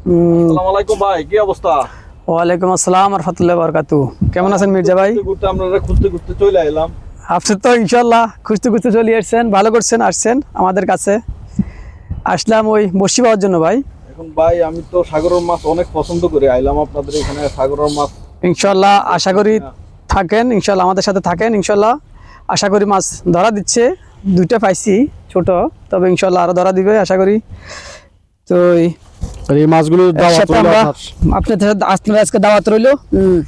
আসসালামু আলাইকুম ভাই, কি অবস্থা? ওয়ালাইকুম আসসালাম রাহমাতুল্লাহি ওয়া বারাকাতুহু। কেমন আছেন মির্জা ভাই? আমরা খুঁজতে খুঁজতে চলে এলাম। আপনি তো ইনশাআল্লাহ খুঁজতে খুঁজতে চলে আসছেন, ভালো করছেন, আসছেন আমাদের কাছে। আসলাম ওই বসি পাওয়ার জন্য ভাই। এখন ভাই আমি তো সাগরের মাছ অনেক পছন্দ করি, আইলাম আপনাদের এখানে সাগরের মাছ। ইনশাআল্লাহ আশা করি থাকেন, ইনশাআল্লাহ আমাদের সাথে থাকেন, ইনশাআল্লাহ আশা করি মাছ ধরা দিচ্ছে। দুইটা পাইছি ছোট, তবে ইনশাআল্লাহ আরো ধরা দিবে আশা করি। তো এই মাছগুলো দাওয়াত রইলো আপনার আজকে দাওয়াত রইলো,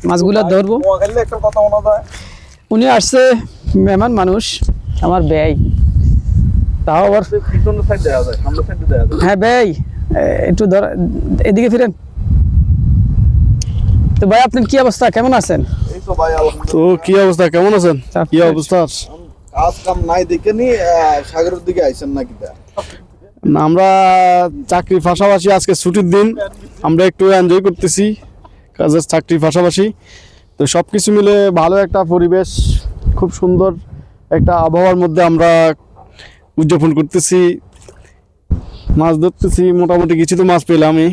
মাছগুলো ধরবো। নোয়াখালীর একটা কথা মনে হয়, উনি আসছে মেহমান মানুষ, আমার ব্যয় তাও আবার পিছনের সাইড দেওয়া যায়, সামনের সাইডে দেওয়া যায়। হ্যাঁ ব্যয় একটু ধর, এদিকে ফিরেন। তো ভাই আপনার কি অবস্থা, কেমন আছেন? এই তো ভাই তো আলহামদুলিল্লাহ। কি অবস্থা, কেমন আছেন? কি অবস্থা? কাজ কাম নাই দেখে নি সাগরের দিকে আইছেন নাকি? না, আমরা চাকরির পাশাপাশি আজকে ছুটির দিন, আমরা একটু এনজয় করতেছি কাজের চাকরির পাশাপাশি। তো সব কিছু মিলে ভালো একটা পরিবেশ, খুব সুন্দর একটা আবহাওয়ার মধ্যে আমরা উদযাপন করতেছি, মাছ ধরতেছি। মোটামুটি কিছু তো মাছ পেলামই,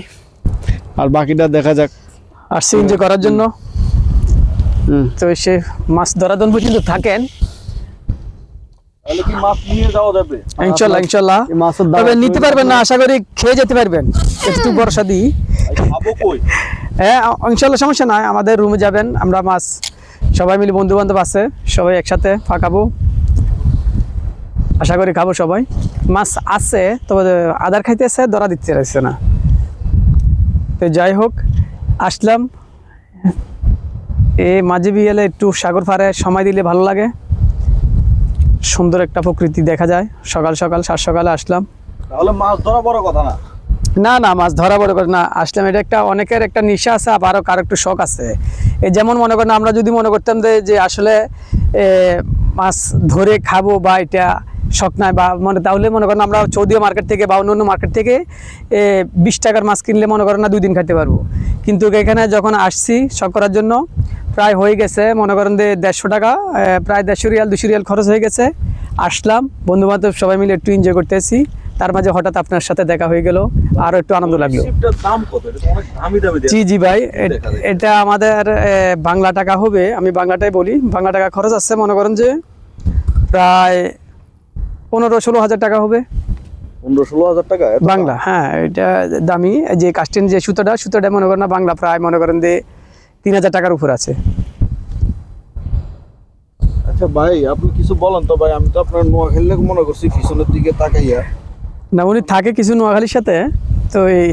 আর বাকিটা দেখা যাক। আসছি এনজয় করার জন্য। তো সে মাছ ধরা দিন পর্যন্ত থাকেন, তাহলে কি মাছ নিয়ে যাওয়া যাবে? ইনশাল্লাহ ইনশাল্লাহ। এই মাছের তবে নিতে পারবেন না, আশা করি খেয়ে যেতে পারবেন একটু ভরসা দিই। খাবো কই? হ্যাঁ ইনশাল্লাহ, সমস্যা নাই, আমাদের রুমে যাবেন, আমরা মাছ সবাই মিলে বন্ধু বান্ধব আছে, সবাই একসাথে পাকাবো, আশা করি খাবো সবাই। মাছ আছে, তবে আদার খাইতেছে, ধরা দিতে চাইছে না। তো যাই হোক, আসলাম এই মাঝে বিয়েলে একটু সাগর পাড়ে সময় দিলে ভালো লাগে, সুন্দর একটা প্রকৃতি দেখা যায়। সকাল সকাল সাত সকালে আসলাম। তাহলে মাছ ধরা বড় কথা না? না না, মাছ ধরা বড় করে না, আসলাম। এটা একটা অনেকের একটা নেশা আছে, আবার কারো একটু শখ আছে। এই যেমন মনে করেন, আমরা যদি মনে করতাম যে আসলে মাছ ধরে খাবো বা এটা শখ নাই বা তাহলে মনে করেন আমরা চৌধুরী মার্কেট থেকে বা অন্য মার্কেট থেকে 20 টাকার মাছ কিনলে মনে করেন না 2 দিন খাইতে পারবো। কিন্তু এখানে যখন আসছি শখ করার জন্য, প্রায় হয়ে গেছে মনে করেন যে 150 টাকা, প্রায় 150 রিয়াল 200 রিয়াল খরচ হয়ে গেছে। আসলাম বন্ধু বান্ধব সবাই মিলে একটু এনজয় করতেছি, তার মাঝে হঠাৎ আপনার সাথে দেখা হয়ে গেল, আরো একটু আনন্দ লাগলো। শিপটার দাম কত? এটা তো অনেক দামি দামি দেয়া। জি জি ভাই, এটা আমাদের বাংলা টাকা হবে, আমি বাংলাটাই বলি। বাংলা টাকা খরচ আছে মনে করেন যে প্রায় 15-16 হাজার টাকা হবে 15-16 হাজার টাকা বাংলা। হ্যাঁ এটা দামি, যে কাস্টিং যে সুতোটা মনে করেন না বাংলা প্রায় মনে করেন যে 3000 টাকার উপর আছে। আচ্ছা ভাই, আপনি কিছু বলেন তো ভাই, আমি তো আপনার নোয়াখালী মনে করছি পিছনের দিকে তাকাইয়া। না উনি থাকে কিছু নোয়াখালীর সাথে, তো এই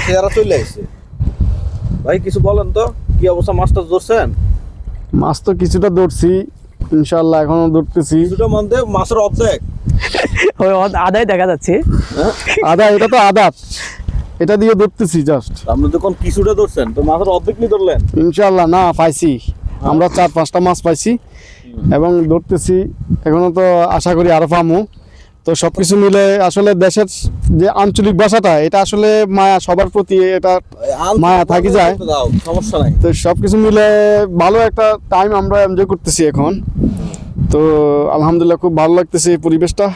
চেহারা চলে আসছে। ভাই কিছু বলেন তো, কি অবস্থা? মাছটা ধরছেন? মাছ তো কিছুটা ধরছি, ইনশাল্লাহ এখনো ধরতেছি। কিছুটা মধ্যে মাছের অর্ধেক। ওই আদায় দেখা যাচ্ছে। আদা, এটা তো আদা, এটা দিয়ে ধরতেছি জাস্ট। আপনি যখন কিছুটা ধরছেন তো মাছের অর্ধেক নিয়ে ধরলেন? ইনশাল্লাহ না, পাইছি আমরা 4-5টা মাছ পাইছি এবং ধরতেছি, এখনো তো আশা করি আরো পামু। তো সবকিছু মিলে আসলে দেশের যে আঞ্চলিক ভাষাটা, এটা আসলে মায়া, সবার প্রতি এটা মায়া থাকি যায়। সমস্যা নাই। তো সবকিছু মিলে ভালো একটা টাইম আমরা এনজয় করতেছি এখন। তো আলহামদুলিল্লাহ খুব ভালো লাগতেছে এই পরিবেশটা,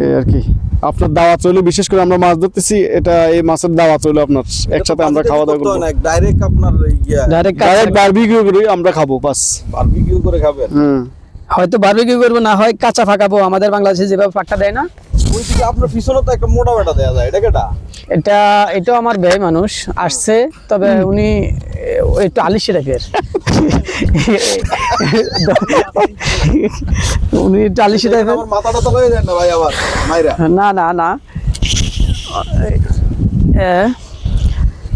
এই আর কি। আপনার দাওয়াত চইলো, বিশেষ করে আমরা মাছ ধরতেছি, এটা এই মাছের দাওয়াত চইলো আপনার, একসাথে আমরা খাওয়া দাওয়া করবো। ডাইরেক্ট আপনার ডাইরেক্ট বারবিকিউ করে আমরা খাবো, বাস বারবিকিউ করে খাবেন। হয়তো বারবিকিউ করবো, না হয় কাঁচা ফাঁকাবো, আমাদের বাংলাদেশে যেভাবে পাকটা দেয় না। ওইদিকে আপনার পিছনে তো একটা মোটা বেটা দেয়া যায়, এটা কেটা? এটাও আমার ব্যয় মানুষ আসছে, তবে উনি একটু আলিশি টাইপের। উনি একটু আলিশি টাইপের। আমার মাথাটা তো হয়ে যায় না ভাই আবার মাইরা। না না না,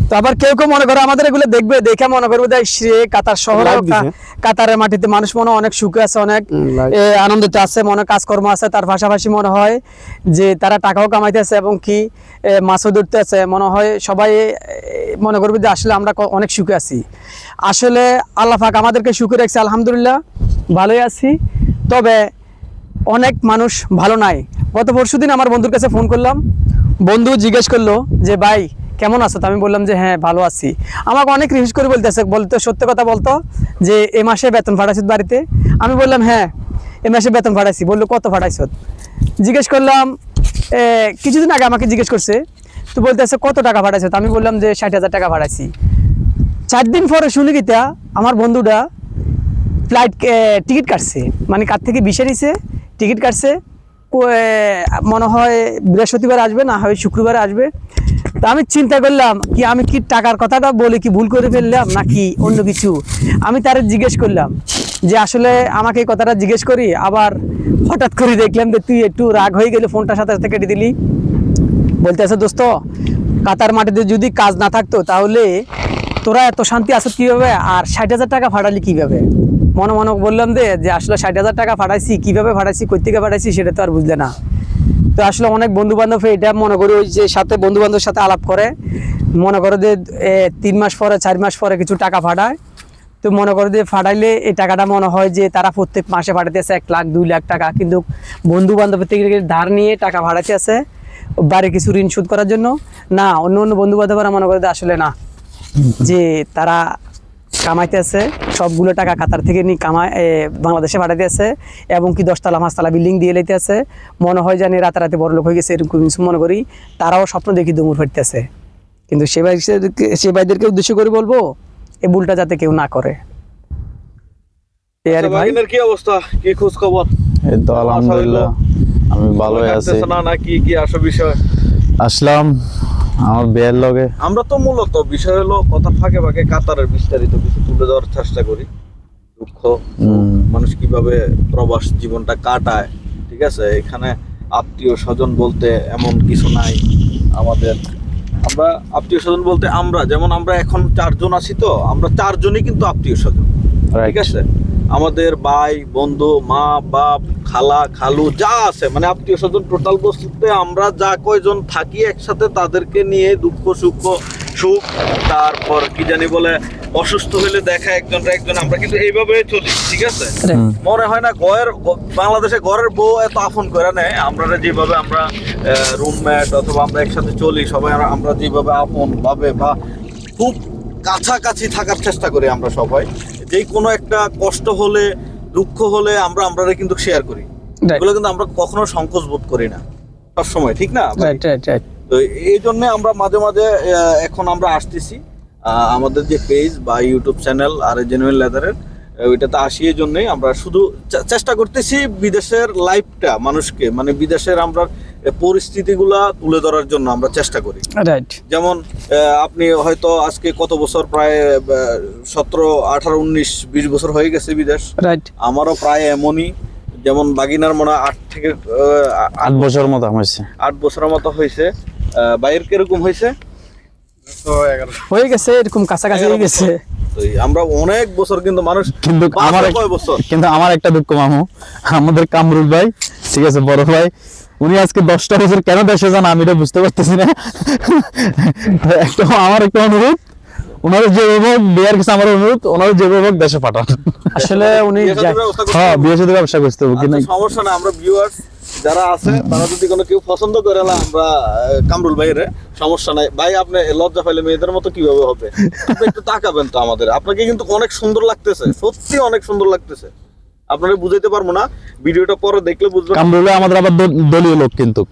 তো আবার কেউ কেউ মনে করে আমাদের এগুলো দেখবে, দেখে মনে করবে যে কাতার শহরে, কাতারের মাটিতে মানুষ মনে অনেক সুখে আছে, অনেক আনন্দিত আছে, মনে কাজকর্ম আছে, তার পাশাপাশি মনে হয় যে তারা টাকাও কামাইতেছে এবং কি মাছও ধরতে আছে। মনে হয় সবাই মনে করবে যে আসলে আমরা অনেক সুখে আছি। আসলে আল্লাহ পাক আমাদেরকে সুখে রাখছে, আলহামদুলিল্লাহ ভালোই আছি। তবে অনেক মানুষ ভালো নাই। গত পরশুদিন আমার বন্ধুর কাছে ফোন করলাম, বন্ধু জিজ্ঞেস করলো যে ভাই কেমন আছো? আমি বললাম যে হ্যাঁ ভালো আছি। আমাকে অনেক রিকোয়েস্ট করে বলতে সত্য কথা বলতো যে এ মাসে বেতন ফাটাইছ বাড়িতে? আমি বললাম হ্যাঁ এ মাসে বেতন ফাটাইছি। বললো কত ফাটাইছ? জিজ্ঞেস করলাম, কিছুদিন আগে আমাকে জিজ্ঞেস করছে। তো বলতেছে কত টাকা পাঠাইছে, তো আমি বললাম যে 60,000 টাকা পাঠাইছি। 4 দিন পরে শুনি কিতা আমার বন্ধুটা ফ্লাইট টিকিট কাটছে, মানে কার থেকে বিশারিছে টিকিট কাটছে, মনে হয় বৃহস্পতিবার আসবে না হয় শুক্রবারে আসবে। তো আমি চিন্তা করলাম কি আমি কি টাকার কথাটা বলে কি ভুল করে ফেললাম নাকি অন্য কিছু। আমি তারে জিজ্ঞেস করলাম যে আসলে আমাকে এই কথাটা জিজ্ঞেস করি, আবার হঠাৎ করে দেখলাম যে তুই একটু রাগ হয়ে গেলে ফোনটা সাথে সাথে কেটে দিলি। বলতেছে দোস্ত কাতার মাটিতে যদি কাজ না থাকতো তাহলে তোরা এত শান্তি আছো কিভাবে, আর 60,000 টাকা ফাটালি কিভাবে। মনে মনে বললাম যে আসলে 60,000 টাকা ফাটাইছি, কিভাবে ফাটাইছি, কই থেকে ফাটাইছি সেটা তো আর বুঝলে না। তো আসলে অনেক বন্ধু বান্ধব এটা মনে করি ওই যে সাথে বন্ধু বান্ধবের সাথে আলাপ করে, মনে করে যে 3 মাস পরে 4 মাস পরে কিছু টাকা ফাটায়। তো মনে করে যে ফাটাইলে এই টাকাটা মনে হয় যে তারা প্রত্যেক মাসে ফাটাইতেছে 1 লাখ 2 লাখ টাকা, কিন্তু বন্ধু বান্ধবের থেকে ধার নিয়ে টাকা ফাটাইতে আছে বাড়ি কিছু ঋণ শোধ করার জন্য না। অন্য অন্য বন্ধু বান্ধবরা মনে করে যে আসলে না, যে তারা কামাইতে আছে সবগুলো টাকা কাতার থেকে নিয়ে বাংলাদেশে পাঠাইতে আছে, এবং কি 10 তলা 5 তলা বিল্ডিং দিয়ে লাইতে আছে। মনে হয় জানি রাতারাতি বড় লোক হয়ে গেছে এরকম কিছু মনে করি। তারাও স্বপ্ন দেখি দমুর ফেরতেছে, কিন্তু সে ভাইদেরকে উদ্দেশ্য করে বলবো এই ভুলটা যাতে কেউ না করে। ভাগিনের কি অবস্থা, কি খোঁজ খবর? এই তো আলহামদুলিল্লাহ আমি ভালোই আছি। না কি কি আসল বিষয়? আসলাম আমার বিয়ের লগে। আমরা তো মূলত বিষয় হলো কথা ফাঁকে ফাঁকে কাতারের বিস্তারিত কিছু তুলে দেওয়ার চেষ্টা করি। দুঃখ, মানুষ কিভাবে প্রবাস জীবনটা কাটায়, ঠিক আছে। এখানে আত্মীয় স্বজন বলতে এমন কিছু নাই আমাদের। আমরা আত্মীয় স্বজন বলতে আমরা যেমন আমরা এখন 4 জন আছি, তো আমরা 4 জনই কিন্তু আত্মীয় স্বজন, ঠিক আছে। আমাদের ভাই বন্ধু মা বাপ খালা খালু যা আছে মানে আত্মীয় স্বজন টোটাল বস্তুতে আমরা যা কয়জন থাকি একসাথে তাদেরকে নিয়ে দুঃখ সুখ সুখ, তারপর কি জানি বলে অসুস্থ হলে দেখা একজন আমরা কিন্তু এইভাবে চলি, ঠিক আছে। মনে হয় না বাংলাদেশে ঘরের বউ এত আপন করে নেয় আমরা যেভাবে আমরা রুমমেট অথবা আমরা একসাথে চলি সবাই, আমরা যেভাবে আপন ভাবে বা খুব কাছাকাছি থাকার চেষ্টা করি আমরা সবাই। যে কোনো একটা কষ্ট হলে দুঃখ হলে আমরা কিন্তু শেয়ার করি, এগুলো কিন্তু আমরা কখনো সংকোচ বোধ করি না সব সময়, ঠিক না? তো এই জন্য আমরা মাঝে মাঝে এখন আমরা আসতেছি আমাদের যে পেজ বা ইউটিউব চ্যানেল আর জেনুইন লেদারের ওইটাতে আসি। এই জন্যই আমরা শুধু চেষ্টা করতেছি বিদেশের লাইফটা মানুষকে মানে বিদেশের আমরা পরিস্থিতিগুলা তুলে ধরার জন্য আমরা চেষ্টা করি। যেমন আপনি হয়তো আজকে কত বছর, প্রায় 17 18 19 20 বছর হয়ে গেছে বিদেশ। আমারও প্রায় এমনই, যেমন বাগিনার মনে হয় 8 থেকে 8 বছরের মতো হয়েছে। 8 বছরের মতো হয়েছে। বাইরের কিরকম হয়েছে? হয়ে গেছে এরকম কাছাকাছি হয়ে গেছে। আমরা অনেক বছর কিন্তু মানুষ, কিন্তু আমার একটা দুঃখ মামু, আমাদের কামরুল ভাই, ঠিক আছে, বড় ভাই, উনি আজকে 10টা বছর কেন দেশে যান আমি এটা বুঝতে পারতেছি না। আমার একটা অনুরোধ, ওনারা যে বিয়ার কাছে আমার অনুরোধ, ওনারা যেভাবে দেশে পাঠান। আসলে উনি বিয়ে সাথে ব্যবসা করতে হবে কিনা সমস্যা না। আমরা ভিউয়ার্স যারা আছে তারা যদি কোনো কেউ পছন্দ করে আমরা কামরুল ভাইয়ের সমস্যা নাই। ভাই আপনি লজ্জা পাইলে মেয়েদের মতো কিভাবে হবে? আপনি একটু তাকাবেন তো আমাদের, আপনাকে কিন্তু অনেক সুন্দর লাগতেছে, সত্যি অনেক সুন্দর লাগতেছে। আপনারা বুঝাইতে পারবো না, ভিডিওটা পরে দেখলে বুঝবেন। কামরুল আমাদের আবার দলীয় লোক, কিন্তু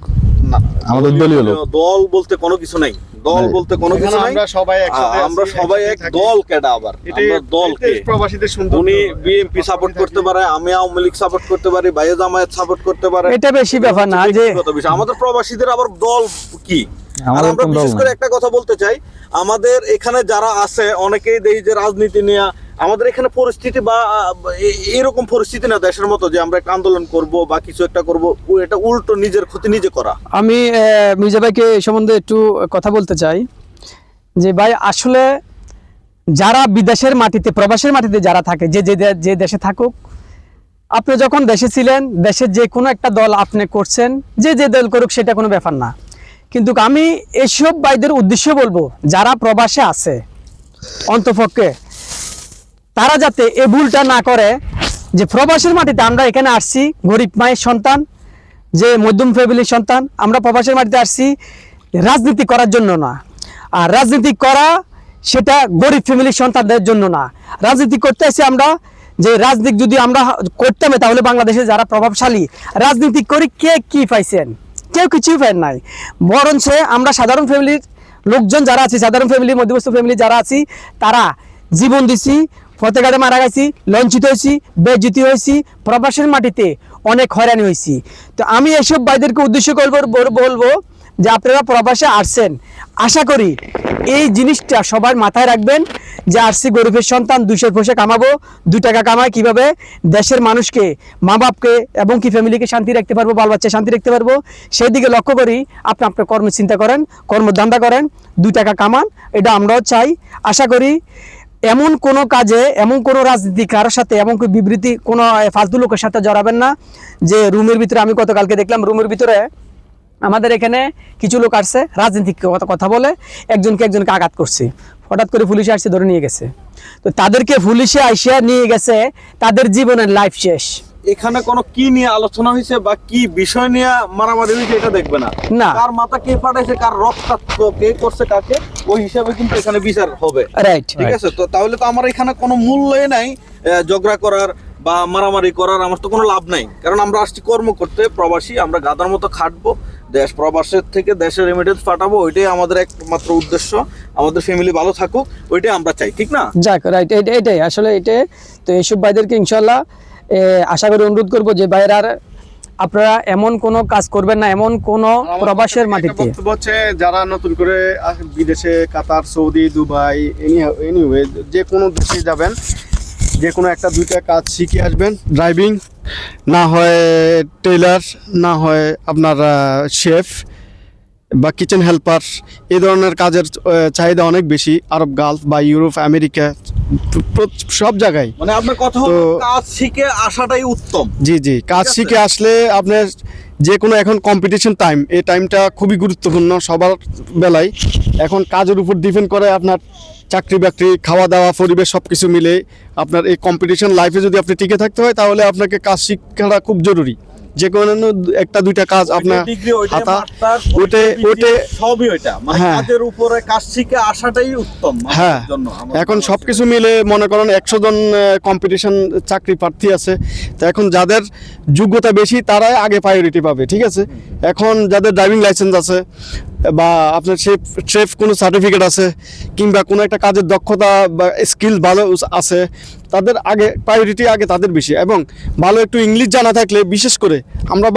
আমাদের দলীয় লোক। দল বলতে কোনো কিছু নাই, দল বলতে কোনো কিছু নাই। আমরা সবাই এক দল। কেডা আবার আমরা দল কে? উনি বিএনপি সাপোর্ট করতে পারে, আমি আওয়ামী লীগ সাপোর্ট করতে পারি, বাইরে জামায়াত সাপোর্ট করতে পারে, এটা বেশি ব্যাপার না যে আমাদের প্রবাসীদের আবার দল কি। আর আমরা বিশেষ করে একটা কথা বলতে চাই, আমাদের এখানে যারা আছে অনেকেই দেই যে রাজনীতি নিয়ে, আমাদের এখানে পরিস্থিতি বা এরকম পরিস্থিতি না দেশের মতো যে আমরা একটা আন্দোলন করব বা কিছু একটা করব, এটা উল্টো নিজের ক্ষতি নিজে করা। আমি মির্জা ভাইকে এই সম্বন্ধে একটু কথা বলতে চাই যে ভাই আসলে যারা বিদেশের মাটিতে প্রবাসের মাটিতে যারা থাকে, যে দেশে থাকুক, আপনি যখন দেশে ছিলেন দেশের যে কোনো একটা দল আপনি করছেন, যে দল করুক সেটা কোনো ব্যাপার না। কিন্তু আমি এইসব ভাইদের উদ্দেশ্য বলবো যারা প্রবাসে আছে অন্তপক্ষে তারা যাতে এই ভুলটা না করে যে প্রবাসের মাটিতে আমরা এখানে আসছি গরিব মায়ের সন্তান, যে মধ্যম ফ্যামিলির সন্তান, আমরা প্রবাসের মাটিতে আসছি রাজনীতি করার জন্য না। আর রাজনীতি করা সেটা গরিব ফ্যামিলির সন্তানদের জন্য না। রাজনীতি করতে আসছি আমরা, যে রাজনীতি যদি আমরা করতাম তাহলে বাংলাদেশে যারা প্রভাবশালী রাজনীতি করে কে কি পাইছেন, কেউ কিছুই পায় নাই, বরঞ্চ আমরা সাধারণ ফ্যামিলির লোকজন যারা আছি, সাধারণ ফ্যামিলি, মধ্যবর্তী ফ্যামিলি যারা আছি, তারা জীবন দিছি, পথে ঘাটে মারা গেছি, লঞ্চিত হয়েছি, বেজ্জিত হয়েছি, প্রবাসের মাটিতে অনেক হয়রানি হয়েছি। তো আমি এসব ভাইদেরকে উদ্দেশ্য বলবো যে আপনারা প্রবাসে আসছেন, আশা করি এই জিনিসটা সবার মাথায় রাখবেন যে আসছি গরিবের সন্তান, 200 পয়সা কামাবো, 2 টাকা কামায় কিভাবে দেশের মানুষকে, মা বাপকে এবং কি ফ্যামিলিকে শান্তি রাখতে পারবো, বাল বাচ্চা শান্তি রাখতে পারবো, সেই দিকে লক্ষ্য করি আপনি আপনার কর্ম চিন্তা করেন, কর্মধান্দা করেন, 2 টাকা কামান, এটা আমরাও চাই। আশা করি এমন কোনো কাজে, এমন কোনো রাজনীতি কারোর সাথে, এমন কোনো বিবৃতি কোনো ফালতু লোকের সাথে জড়াবেন না। যে রুমের ভিতরে, আমি গতকালকে দেখলাম রুমের ভিতরে আমাদের এখানে কিছু লোক আসছে, রাজনীতিক কথা বলে একজনকে আঘাত করছে, হঠাৎ করে পুলিশে আসছে, ধরে নিয়ে গেছে। তো তাদেরকে পুলিশে আইসা নিয়ে গেছে, তাদের জীবনের লাইফ শেষ। এখানে কোনো কি নিয়ে আলোচনা হয়েছে বা কি বিষয় নিয়ে মারামারি হয়েছে এটা দেখবে না, না। কার মাথা কে ফাটাইছে, কার রক্তাক্ত কে করছে কাকে, ওই হিসাবে কিন্তু এখানে বিচার হবে। রাইট, ঠিক আছে, তো তাহলে তো আমার এখানে কোনো মূল্যই নাই ঝগড়া করার বা মারামারি করার, আমার তো কোনো লাভ নাই। কারণ আমরা আসছি কর্ম করতে, প্রবাসী, আমরা গাদার মতো খাটবো, দেশ প্রবাসের থেকে দেশের রেমিটেন্স পাঠাবো, ওইটাই আমাদের একমাত্র উদ্দেশ্য। আমাদের ফ্যামিলি ভালো থাকুক, ওইটাই আমরা চাই, ঠিক না? যাক, রাইট, এটাই আসলে এটাই। তো এইসব ভাইদেরকে ইনশাল্লাহ আশা করি অনুরোধ করবো যে ভাইরা আপনারা এমন কোনো কাজ করবেন না, এমন কোনো প্রবাসের মাটিতে। বক্তব্য হচ্ছে যারা নতুন করে বিদেশে, কাতার, সৌদি, দুবাই, এনিওয়ে যে কোনো দেশে যাবেন, যে কোনো একটা 2টা কাজ শিখে আসবেন। ড্রাইভিং, না হয় টেইলার, না হয় আপনার শেফ বা কিচেন হেল্পার, এই ধরনের কাজের চাহিদা অনেক বেশি আরব, গালফ বা ইউরোপ, আমেরিকা, সব জায়গায়। মানে আপনার কথা হলো কাজ শিখে আসাটাই উত্তম। জি জি, কাজ শিখে আসলে আপনার যে কোনো, এখন কম্পিটিশন টাইম, এই টাইমটা খুবই গুরুত্বপূর্ণ সবার বেলায়। এখন কাজের উপর ডিপেন্ড করে আপনার চাকরি বাকরি, খাওয়া দাওয়া, পরিবেশ সব কিছু মিলে আপনার এই কম্পিটিশন লাইফে যদি আপনি টিকে থাকতে হয়, তাহলে আপনাকে কাজ শিক্ষাটা খুব জরুরি। যে কোনো 1-2টা কাজ আপনার হাতা, ওইটা সবই ওইটা, মানে হ্যাঁ, কাজের উপরে কাজ শিখে আসাটাই উত্তম হ্যাঁ। আমাদের জন্য। এখন সব কিছু মিলে মনে করেন 100 জন কম্পিটিশন চাকরি প্রার্থী আছে, তো এখন যাদের যোগ্যতা বেশি তারাই আগে প্রায়োরিটি পাবে, ঠিক আছে। এখন যাদের ড্রাইভিং লাইসেন্স আছে বা আপনার শেফ কোনো সার্টিফিকেট আছে, কিংবা কোনো একটা কাজের দক্ষতা বা স্কিল ভালো আছে, তাদের আগে প্রায়োরিটি আগে তাদের বেশি। এবং ভালো একটু ইংলিশ জানা থাকলে, বিশেষ করে আমরা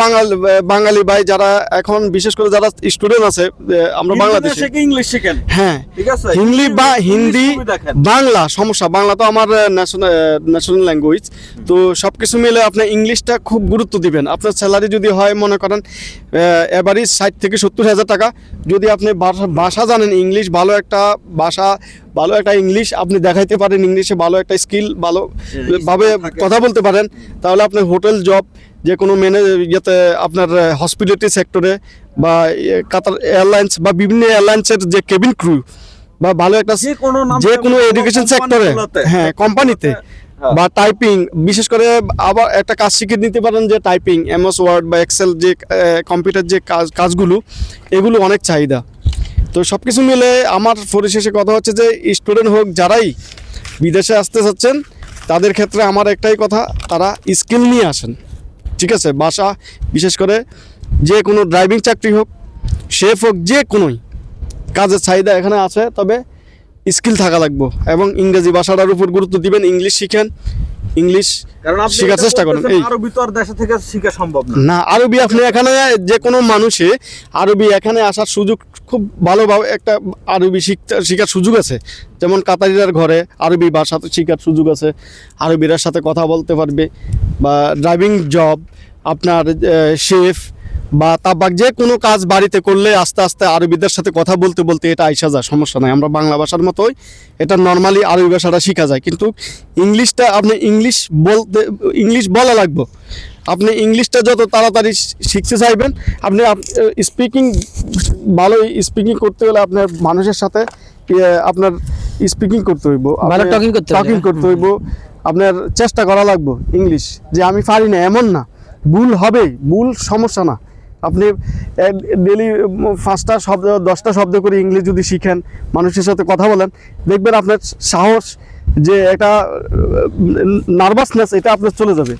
বাঙালি ভাই যারা এখন, বিশেষ করে যারা স্টুডেন্ট আছে আমরা বাংলাদেশে, ইংলিশ শিখেন, হ্যাঁ, ঠিক আছে, হিন্দি বাংলা, সমস্যা, বাংলা তো আমার ন্যাশনাল ল্যাঙ্গুয়েজ। তো সব কিছু মিলে আপনি ইংলিশটা খুব গুরুত্ব দিবেন। আপনার স্যালারি যদি হয় মনে করেন এভারেজ 60 থেকে 70 হাজার টাকা, যদি আপনি ভাষা জানেন, ইংলিশ ভালো একটা ভাষা, ভালো একটা ইংলিশ আপনি দেখাইতে পারেন, ইংলিশে ভালো একটা স্কিল, ভালোভাবে কথা বলতে পারেন, তাহলে আপনি হোটেল জব, যে কোনো ইয়েতে, আপনার হসপিটালিটি সেক্টরে বা কাতার এয়ারলাইন্স বা বিভিন্ন এয়ারলাইন্সের যে কেবিন ক্রু বা ভালো একটা যে কোনো এডুকেশন সেক্টরে, হ্যাঁ, কোম্পানিতে বা টাইপিং, বিশেষ করে আবার একটা কাজ শিখে নিতে পারেন যে টাইপিং, MS ওয়ার্ড বা এক্সেল, যে কম্পিউটার যে কাজগুলো, এগুলো অনেক চাহিদা। তো সব কিছু মিলে আমার পরিশেষে কথা হচ্ছে যে স্টুডেন্ট হোক, যারাই বিদেশে আসতে চাচ্ছেন, তাদের ক্ষেত্রে আমার একটাই কথা, তারা স্কিল নিয়ে আসেন, ঠিক আছে। ভাষা, বিশেষ করে যে কোনো ড্রাইভিং চাকরি হোক, শেফ হোক, যে কোনোই কাজের চাহিদা এখানে আছে, তবে স্কিল থাকা লাগবে। এবং ইংরেজি ভাষাটার উপর গুরুত্ব দিবেন, ইংলিশ শিখেন, ইংলিশ শেখার চেষ্টা করেন। এই আরবি তো আর দেশে থেকে শেখা সম্ভব না, আরবি আপনি এখানে যে কোনো মানুষে আরবি এখানে আসার সুযোগ খুব ভালোভাবে, একটা আরবি শেখার সুযোগ আছে। যেমন কাতারিরার ঘরে আরবি ভাষা শেখার সুযোগ আছে, আরবিরার সাথে কথা বলতে পারবে, বা ড্রাইভিং জব, আপনার শেফ বা তাবাক, যে কোনো কাজ বাড়িতে করলে আস্তে আস্তে আরবিদের সাথে কথা বলতে বলতে এটা আইসা যায়, সমস্যা নাই। আমরা বাংলা ভাষার মতোই এটা নর্মালি আরবি ভাষাটা শেখা যায়, কিন্তু ইংলিশটা আপনি ইংলিশ বলা লাগবে। আপনি ইংলিশটা যত তাড়াতাড়ি শিখতে চাইবেন, আপনি স্পিকিং, ভালো স্পিকিং করতে হলে আপনার মানুষের সাথে আপনার স্পিকিং করতে হইব, ভালো টকিং করতে হইব, আপনার চেষ্টা করা লাগবে। ইংলিশ যে আমি পারি না এমন না, ভুল হবে, ভুল সমস্যা না। আপনি ডেলি 5টা শব্দ 10টা শব্দ করে ইংলিশ যদি শিখেন, মানুষের সাথে কথা বলেন, দেখবেন আপনার সাহস, যে একটা নার্ভাসনেস, এটা আপনার চলে যাবে।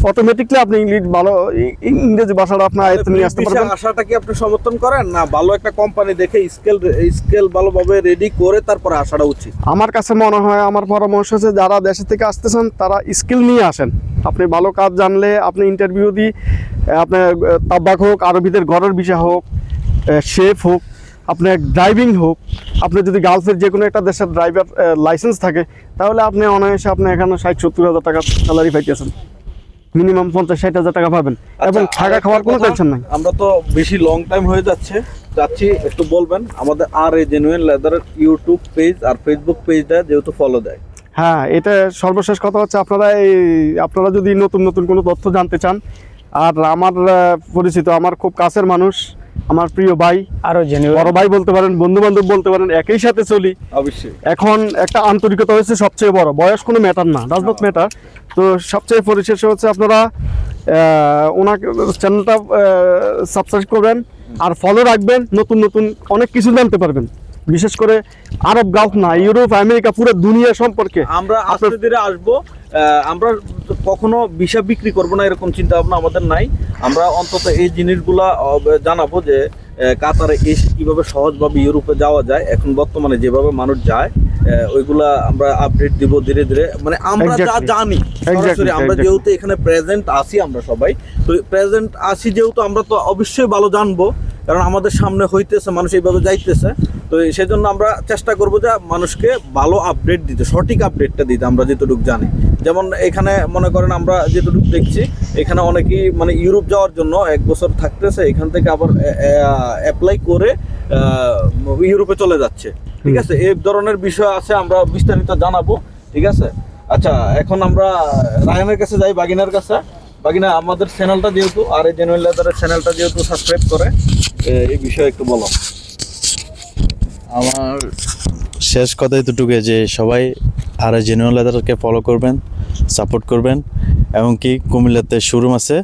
অটোমেটিকলি আপনি ইংরেজি ভাষাটা আপনার আয়ত্তে নিয়ে আসতে পারবেন। আশাটা কি আপনি সমর্থন করেন, না ভালো একটা কোম্পানি দেখে স্কেল ভালোভাবে রেডি করে তারপরে আসাটা উচিত? আমার কাছে মনে হয়, আমার পরামর্শ হচ্ছে যারা দেশে থেকে আসতেছেন তারা স্কিল নিয়ে আসেন। আপনি ভালো কাজ জানলে আপনি ইন্টারভিউ দিই, আপনার তাবাক হোক, আরবিদের ঘরের বিষয় হোক, শেফ হোক, আপনার ড্রাইভিং হোক, আপনি যদি গালফের যে কোনো একটা দেশের ড্রাইভার লাইসেন্স থাকে, তাহলে আপনি অনায়াসে আপনি এখানে 60-70 হাজার টাকা স্যালারি পাইতেছেন, মিনিমাম 50-60 হাজার টাকা পাবেন, এবং থাকা খাওয়ার কোনো টেনশন নাই। আমরা তো বেশি লং টাইম হয়ে যাচ্ছি, একটু বলবেন আমাদের আর এ জেনুইন লেদারের ইউটিউব পেজ আর ফেসবুক পেজটা যেহেতু ফলো দেয়। হ্যাঁ, এটা সর্বশেষ কথা হচ্ছে, আপনারা যদি নতুন নতুন কোনো তথ্য জানতে চান, আর আমার পরিচিত, আমার খুব কাছের মানুষ, আমার প্রিয় ভাই, আরো জেনুইন বড় ভাই বলতে পারেন, বন্ধু বান্ধব বলতে পারেন, একই সাথে চলি। অবশ্যই এখন একটা আন্তরিকতা হচ্ছে সবচেয়ে বড়, বয়স কোনো ম্যাটার না, ডাজ নট ম্যাটার। তো সবচেয়ে পরিশেষে হচ্ছে আপনারা ওনাকে চ্যানেলটা সাবস্ক্রাইব করবেন আর ফলো রাখবেন, নতুন নতুন অনেক কিছু জানতে পারবেন, বিশেষ করে আরব গালফ না, ইউরোপ, আমেরিকা, পুরো দুনিয়া সম্পর্কে। আমরা আস্তে ধীরে আসবো। আমরা কখনো ভিসা বিক্রি করব না এরকম চিন্তা ভাবনা আমাদের নাই। আমরা অন্তত এই জিনিসগুলা জানাবো যে কাতারে এসে কিভাবে সহজভাবে ইউরোপে যাওয়া যায়, এখন বর্তমানে যেভাবে মানুষ যায় ওইগুলা আমরা আপডেট দিব ধীরে ধীরে। মানে আমরা যা জানি সরাসরি, আমরা যেহেতু এখানে প্রেজেন্ট আছি, আমরা সবাই তো প্রেজেন্ট আছি যেহেতু, আমরা তো অবশ্যই ভালো জানবো, কারণ আমাদের সামনে হইতেছে, মানুষ এইভাবে যাইতেছে। তো সেজন্য আমরা চেষ্টা করবো যে মানুষকে ভালো আপডেট দিতে, সঠিক আপডেটটা দিতে, আমরা যেটুকু জানি। যেমন এখানে মনে করেন আমরা যেটুকু দেখছি, এখানে অনেকেই মানে ইউরোপ যাওয়ার জন্য 1 বছর থাকতেছে, এখান থেকে আবার অ্যাপ্লাই করে ইউরোপে চলে যাচ্ছে। ঠিক আছে, এই ধরনের বিষয় আছে, আমরা বিস্তারিত জানাবো। ঠিক আছে, আচ্ছা এখন আমরা রায়ানের কাছে যাই, বাগিনার কাছে। বাগিনা, আমাদের চ্যানেলটা যেহেতু আর এই জেনুইন লেদারের চ্যানেলটা যেহেতু সাবস্ক্রাইব করে, এই বিষয়ে একটু বলো। আমার শেষ কথা এতটুকু যে সবাই আর জেনুইন লেদারকে ফলো করবেন, সাপোর্ট করবেন, এবং কি কুমিল্লাতে শোরুম আছে,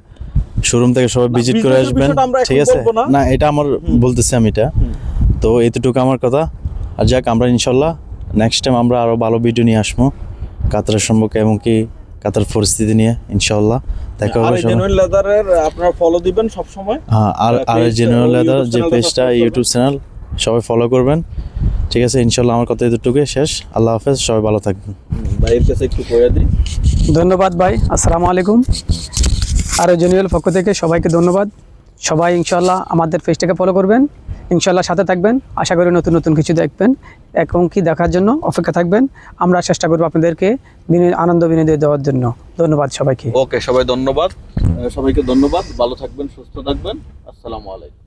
শোরুম থেকে সবাই ভিজিট করে আসবেন। ঠিক আছে, না এটা আমার বলতেছি আমি এটা, তো এতটুকু আমার কথা। আর যাক, আমরা ইনশাল্লাহ নেক্সট টাইম আমরা আরও ভালো ভিডিও নিয়ে আসবো কাতারের সম্পর্কে, এবং কি কাতার পরিস্থিতি নিয়ে ইনশাল্লাহ দেখা হবে। জেনুইন লেদারের আপনারা ফলো দিবেন সব সময়। হ্যাঁ, আর জেনুইন লেদার যে পেজটা, ইউটিউব চ্যানেল সবাই ফলো করবেন। ঠিক আছে, ইনশাল্লাহ আমার কথা এতটুকু শেষ। আল্লাহ হাফেজ, সবাই ভালো থাকবেন। ভাইয়ের কাছে একটু কইয়া দিই। ধন্যবাদ ভাই, আসসালামু আলাইকুম। আরো জেনুইন পক্ষ থেকে সবাইকে ধন্যবাদ। সবাই ইনশাল্লাহ আমাদের পেজটাকে ফলো করবেন, ইনশাল্লাহ সাথে থাকবেন। আশা করি নতুন নতুন কিছু দেখবেন এবং কি দেখার জন্য অপেক্ষা থাকবেন। আমরা চেষ্টা করবো আপনাদেরকে আনন্দ বিনোদন দেওয়ার জন্য। ধন্যবাদ সবাইকে। ওকে, সবাই ধন্যবাদ, সবাইকে ধন্যবাদ। ভালো থাকবেন, সুস্থ থাকবেন। আসসালামু আলাইকুম।